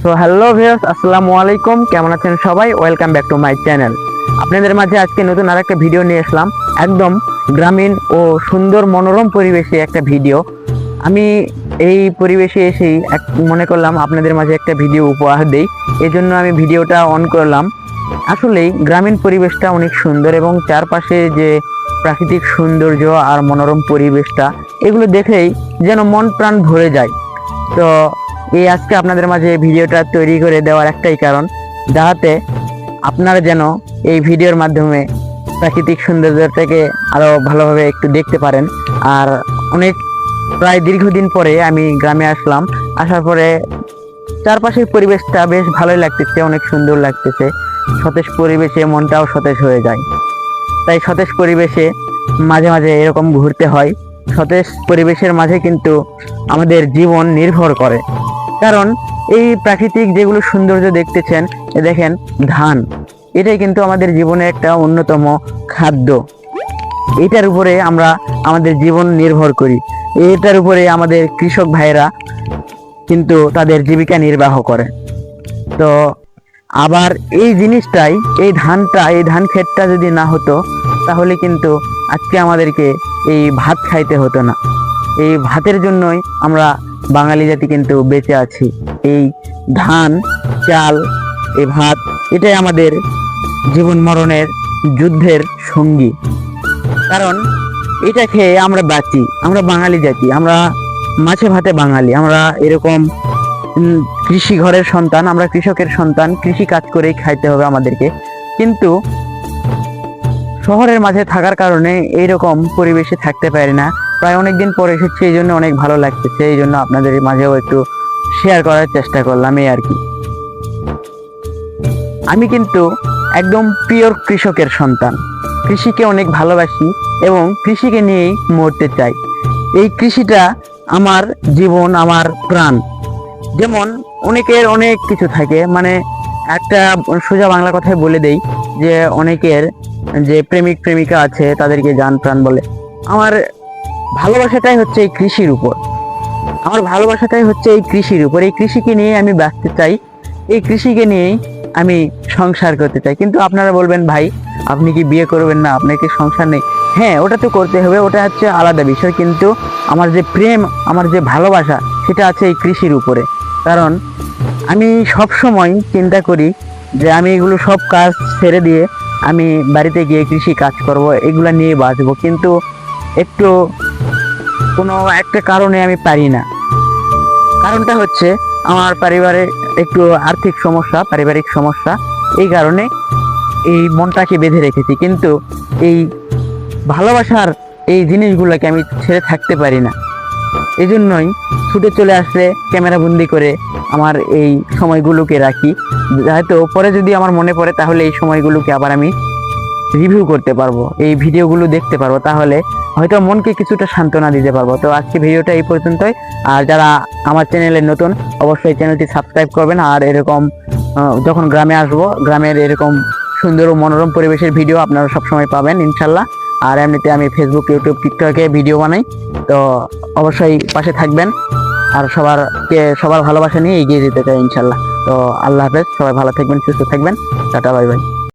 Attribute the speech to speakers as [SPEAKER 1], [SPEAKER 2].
[SPEAKER 1] So hello viewers, আসসালামু আলাইকুম। কেমন আছেন সবাই? Welcome back to my channel. আপনাদের মাঝে আজকে নতুন আরেকটা ভিডিও নিয়ে আসলাম। একদম গ্রামীণ ও সুন্দর মনোরম পরিবেশে একটা ভিডিও। আমি এই পরিবেশে এসেই মনে করলাম আপনাদের মাঝে একটা ভিডিও উপহার দেই। এই জন্য আমি ভিডিওটা অন করলাম। আসলেই গ্রামীণ পরিবেশটা অনেক সুন্দর এবং চারপাশে যে প্রাকৃতিক সৌন্দর্য আর মনোরম পরিবেশটা, এগুলো দেখেই যেন মন প্রাণ ভরে যায়। তো এই আজকে আপনাদের মাঝে ভিডিওটা তৈরি করে দেওয়ার একটাই কারণ, যাতে আপনারা যেন এই ভিডিওর মাধ্যমে প্রাকৃতিক সৌন্দর্যটাকে আরো ভালোভাবে একটু দেখতে পারেন। আর অনেক প্রায় দীর্ঘদিন পরে আমি গ্রামে আসলাম। আসার পরে চারপাশের পরিবেশটা বেশ ভালোই লাগতেছে, অনেক সুন্দর লাগতেছে। সতেজ পরিবেশে মনটাও সতেজ হয়ে যায়। তাই সতেজ পরিবেশে মাঝে মাঝে এরকম ঘুরতে হয়। সতেজ পরিবেশের মাঝে কিন্তু আমাদের জীবন নির্ভর করে। কারণ এই প্রাকৃতিক যেগুলো সৌন্দর্য দেখতেছেন, দেখেন ধান, এটাই কিন্তু আমাদের জীবনের একটা অন্যতম খাদ্য। এটার উপরে আমরা আমাদের জীবন নির্ভর করি। এটার উপরে আমাদের কৃষক ভাইরা কিন্তু তাদের জীবিকা নির্বাহ করে। তো আবার এই জিনিসটাই, এই ধান ক্ষেতটা যদি না হতো, তাহলে কিন্তু আজকে আমাদেরকে এই ভাত খাইতে হতো না। এই ভাতের জন্যই আমরা বাঙালি জাতি কিন্তু বেঁচে আছি। এই ধান, চাল, এই ভাত, এটাই আমাদের জীবন মরণের যুদ্ধের সঙ্গী। কারণ এটা খেয়ে আমরা বাঁচি। আমরা বাঙালি জাতি, আমরা মাছে ভাতে বাঙালি। আমরা এরকম কৃষি ঘরের সন্তান, আমরা কৃষকের সন্তান। কৃষি কাজ করেই খাইতে হবে আমাদেরকে। কিন্তু শহরের মাঝে থাকার কারণে এইরকম পরিবেশে থাকতে পারি না। প্রায় অনেকদিন পরে এসেছি, এই জন্য অনেক ভালো লাগতেছে। এই জন্য আপনাদের মাঝেও একটু শেয়ার করার চেষ্টা করলাম, এই আর কি। আমি কিন্তু একদম পিওর কৃষকের সন্তান। কৃষিকে অনেক ভালোবাসি এবং কৃষিকে নিয়েই মরতে চাই। এই কৃষিটা আমার জীবন, আমার প্রাণ। যেমন অনেকের অনেক কিছু থাকে, মানে একটা সোজা বাংলা কথায় বলে দেই যে অনেকের যে প্রেমিক প্রেমিকা আছে, তাদেরকে জান প্রাণ বলে। আমার ভালোবাসাটাই হচ্ছে এই কৃষির উপর। আমার ভালোবাসাটাই হচ্ছে এই কৃষির উপর। এই কৃষিকে নিয়ে আমি বাঁচতে চাই, এই কৃষিকে নিয়েই আমি সংসার করতে চাই। কিন্তু আপনারা বলবেন, ভাই আপনি কি বিয়ে করবেন না, আপনার কি সংসার নেই? হ্যাঁ, ওটা তো করতে হবে, ওটা হচ্ছে আলাদা বিষয়। কিন্তু আমার যে প্রেম, আমার যে ভালোবাসা, সেটা আছে এই কৃষির উপরে। কারণ আমি সব সময় চিন্তা করি যে আমি এগুলো সব কাজ ছেড়ে দিয়ে আমি বাড়িতে গিয়ে কৃষি কাজ করব, এগুলা নিয়ে বাঁচবো। কিন্তু একটু কোনো একটা কারণে আমি পারি না। কারণটা হচ্ছে আমার পরিবারের একটু আর্থিক সমস্যা, পারিবারিক সমস্যা। এই কারণে এই মনটাকে বেঁধে রেখেছি। কিন্তু এই ভালোবাসার এই জিনিসগুলোকে আমি ছেড়ে থাকতে পারি না। এই জন্যই ছুটে চলে আসলে ক্যামেরা বন্দি করে আমার এই সময়গুলোকে রাখি। হয়তো পরে যদি আমার মনে পড়ে, তাহলে এই সময়গুলোকে আবার আমি রিভিউ করতে পারবো, এই ভিডিওগুলো দেখতে পারবো। তাহলে হয়তো মনকে কিছুটা সান্ত্বনা দিতে পারবো। তো আজকে ভিডিওটা এই পর্যন্তই। আর যারা আমার চ্যানেলে নতুন, অবশ্যই চ্যানেলটি সাবস্ক্রাইব করবেন। আর এরকম যখন গ্রামে আসবো, গ্রামের এরকম সুন্দর ও মনোরম পরিবেশের ভিডিও আপনারা সবসময় পাবেন ইনশাল্লাহ। আর এমনিতে আমি ফেসবুক, ইউটিউব, টিকটকে ভিডিও বানাই। তো অবশ্যই পাশে থাকবেন। আর সবার ভালোবাসা নিয়ে এগিয়ে যেতে চাই ইনশাল্লাহ। তো আল্লাহ হাফেজ, সবাই ভালো থাকবেন, সুস্থ থাকবেন। Tata, bye bye.